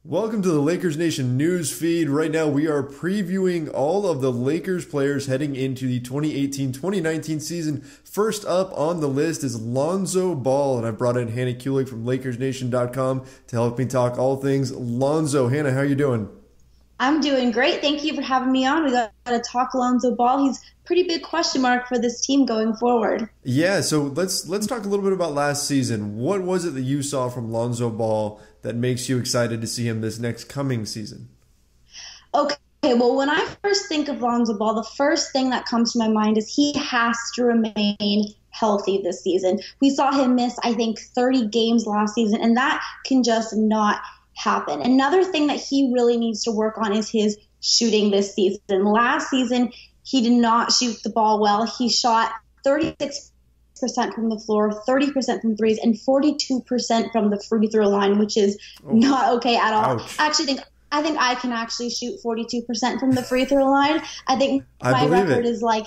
Welcome to the Lakers Nation news feed. Right now we are previewing all of the Lakers players heading into the 2018-2019 season. First up on the list is Lonzo Ball, and I brought in Hannah Kulik from LakersNation.com to help me talk all things Lonzo. Hannah, how you doing? I'm doing great. Thank you for having me on. We got to talk Lonzo Ball. He's a pretty big question mark for this team going forward. Yeah, so let's talk a little bit about last season. What was it that you saw from Lonzo Ball that makes you excited to see him this next coming season? Okay, well, when I first think of Lonzo Ball, the first thing that comes to my mind is he has to remain healthy this season. We saw him miss, I think, 30 games last season, and that can just not happen. Another thing that he really needs to work on is his shooting this season. Last season, he did not shoot the ball well. He shot 36% from the floor, 30% from threes, and 42% from the free throw line, which is not okay at all. Ouch. I think I can actually shoot 42% from the free throw line. I think my record is like,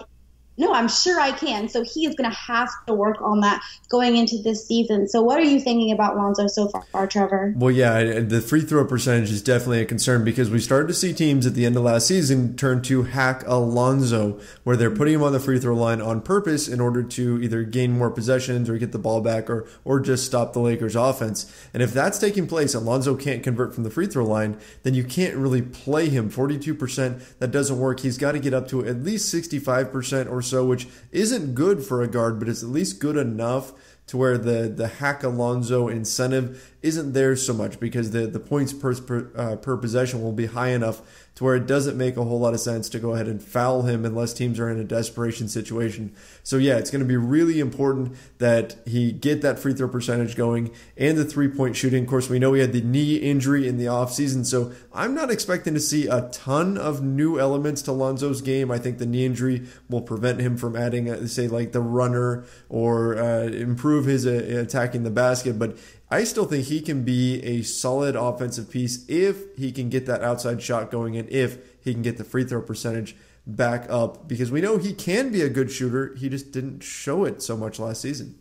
no, I'm sure I can. So he is going to have to work on that going into this season. So what are you thinking about Lonzo so far, Trevor? Well, yeah, the free throw percentage is definitely a concern because we started to see teams at the end of last season turn to hack Lonzo, where they're putting him on the free throw line on purpose in order to either gain more possessions or get the ball back or just stop the Lakers offense. And if that's taking place and Lonzo can't convert from the free throw line, then you can't really play him. 42%, that doesn't work. He's got to get up to at least 65% or so, which isn't good for a guard, but it's at least good enough to where the hack Lonzo incentive isn't there so much because the points per possession will be high enough to where it doesn't make a whole lot of sense to go ahead and foul him unless teams are in a desperation situation. So yeah, it's going to be really important that he get that free throw percentage going and the three-point shooting. Of course, we know he had the knee injury in the offseason, so I'm not expecting to see a ton of new elements to Lonzo's game. I think the knee injury will prevent him from adding, say, like the runner or improve his attacking the basket, but I still think he can be a solid offensive piece if he can get that outside shot going and if he can get the free throw percentage back up, because we know he can be a good shooter. He just didn't show it so much last season.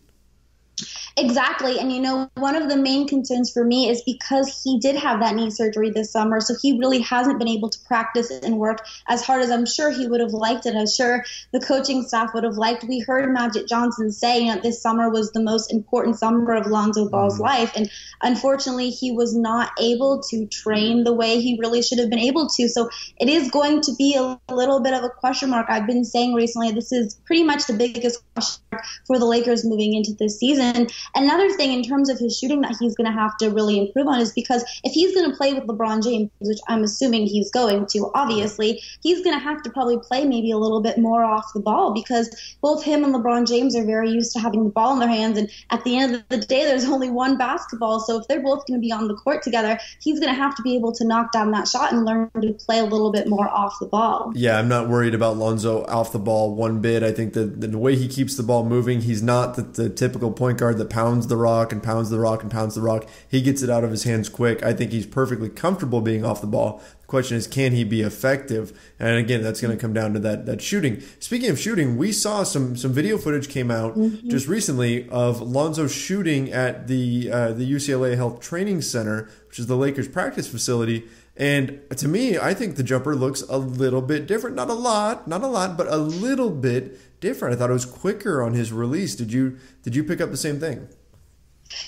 Exactly. And, one of the main concerns for me is because he did have that knee surgery this summer, so he really hasn't been able to practice and work as hard as I'm sure he would have liked it. I'm sure the coaching staff would have liked. We heard Magic Johnson say that this summer was the most important summer of Lonzo Ball's life. And unfortunately, he was not able to train the way he really should have been able to. So it is going to be a little bit of a question mark. I've been saying recently this is pretty much the biggest question mark for the Lakers moving into this season. Another thing in terms of his shooting that he's going to have to really improve on is because if he's going to play with LeBron James, which I'm assuming he's going to, obviously, he's going to have to probably play maybe a little bit more off the ball because both him and LeBron James are very used to having the ball in their hands. And at the end of the day, there's only one basketball. So if they're both going to be on the court together, he's going to have to be able to knock down that shot and learn to play a little bit more off the ball. Yeah, I'm not worried about Lonzo off the ball one bit. I think that the way he keeps the ball moving, he's not the typical point guard that pounds the rock and pounds the rock and pounds the rock. He gets it out of his hands quick. I think he's perfectly comfortable being off the ball. The question is, can he be effective? And again, that's going to come down to that shooting. Speaking of shooting, we saw some video footage came out just recently of Lonzo shooting at the UCLA Health Training Center, which is the Lakers practice facility. And to me, I think the jumper looks a little bit different. Not a lot, but a little bit different. I thought it was quicker on his release. Did you pick up the same thing?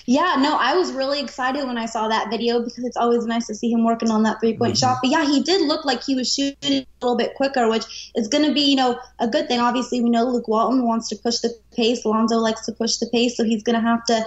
Yeah, no, I was really excited when I saw that video because it's always nice to see him working on that three-point shot. But yeah, he did look like he was shooting a little bit quicker, which is going to be, a good thing. Obviously, we know Luke Walton wants to push the pace. Lonzo likes to push the pace, so he's going to have to,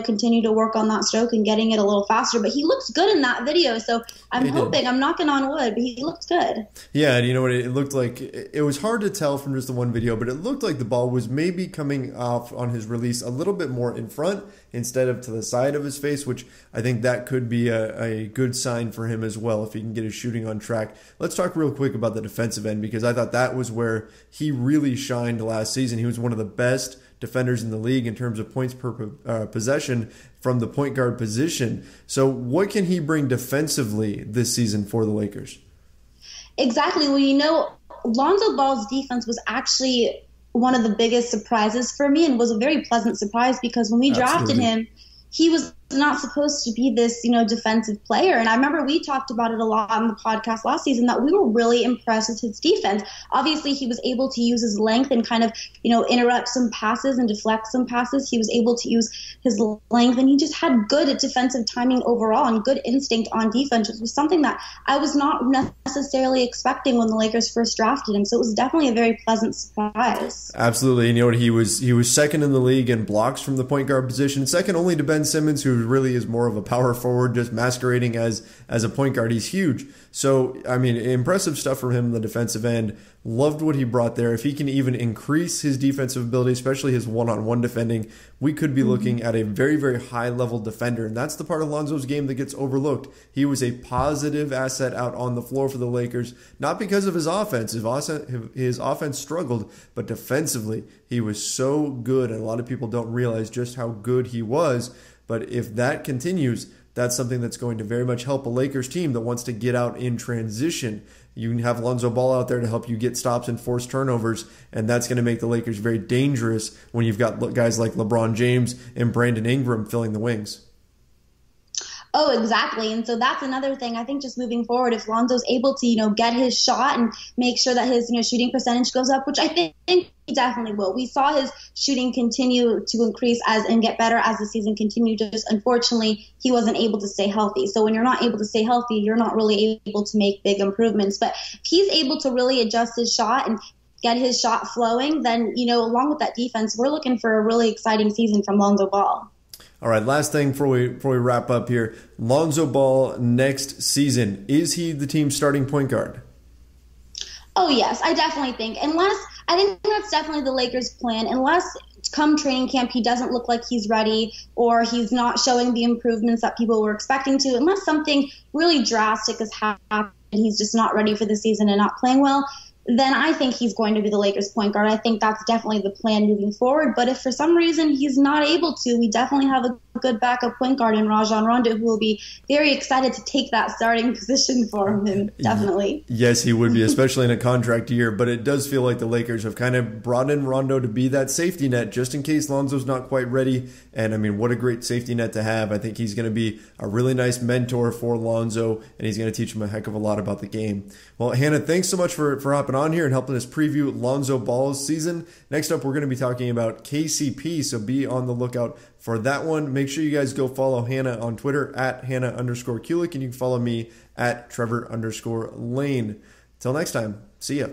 continue to work on that stroke and getting it a little faster. But he looks good in that video, so I'm knocking on wood, but he looked good. Yeah, and you know what? It looked like it was hard to tell from just the one video, but it looked like the ball was maybe coming off on his release a little bit more in front instead of to the side of his face, which I think that could be a good sign for him as well if he can get his shooting on track. Let's talk real quick about the defensive end because I thought that was where he really shined last season. He was one of the best defenders in the league in terms of points per possession from the point guard position. So what can he bring defensively this season for the Lakers? Exactly. Well, Lonzo Ball's defense was actually one of the biggest surprises for me and was a very pleasant surprise because when we drafted him, he was not supposed to be this, defensive player. And I remember we talked about it a lot on the podcast last season that we were really impressed with his defense. Obviously, he was able to use his length and kind of, interrupt some passes and deflect some passes. He was able to use his length, and he just had good defensive timing overall and good instinct on defense, which was something that I was not necessarily expecting when the Lakers first drafted him. So it was definitely a very pleasant surprise. Absolutely. And he was second in the league in blocks from the point guard position, second only to Ben Simmons, who really is more of a power forward, just masquerading as a point guard. He's huge. So, impressive stuff from him in the defensive end. Loved what he brought there. If he can even increase his defensive ability, especially his one-on-one defending, we could be looking at a very, very high-level defender. And that's the part of Lonzo's game that gets overlooked. He was a positive asset out on the floor for the Lakers, not because of his offense. His offense struggled, but defensively, he was so good. And a lot of people don't realize just how good he was. But if that continues, that's something that's going to very much help a Lakers team that wants to get out in transition. You can have Lonzo Ball out there to help you get stops and force turnovers, and that's going to make the Lakers very dangerous when you've got guys like LeBron James and Brandon Ingram filling the wings. Oh, exactly. And so that's another thing. I think just moving forward, if Lonzo's able to, get his shot and make sure that his, shooting percentage goes up, which I think he definitely will. We saw his shooting continue to increase and get better as the season continued. Just unfortunately, he wasn't able to stay healthy. So when you're not able to stay healthy, you're not really able to make big improvements. But if he's able to really adjust his shot and get his shot flowing, then, along with that defense, we're looking for a really exciting season from Lonzo Ball. All right, last thing before we wrap up here. Lonzo Ball next season. Is he the team's starting point guard? Oh, yes, I definitely think. I think that's definitely the Lakers' plan. Unless come training camp he doesn't look like he's ready or he's not showing the improvements that people were expecting to, unless something really drastic has happened and he's just not ready for the season and not playing well, then I think he's going to be the Lakers' point guard. I think that's definitely the plan moving forward. But if for some reason he's not able to, we definitely have a good backup point guard in Rajon Rondo, who will be very excited to take that starting position for him, definitely. Yes, he would be, especially in a contract year. But it does feel like the Lakers have kind of brought in Rondo to be that safety net just in case Lonzo's not quite ready. And, what a great safety net to have. I think he's going to be a really nice mentor for Lonzo, and he's going to teach him a heck of a lot about the game. Well, Hannah, thanks so much for hopping on here and helping us preview Lonzo Ball's season. Next up, we're going to be talking about KCP, so be on the lookout for that one. Make sure you guys go follow Hannah on Twitter at Hannah_Kulik, and you can follow me at Trevor_Lane. Till next time, see ya.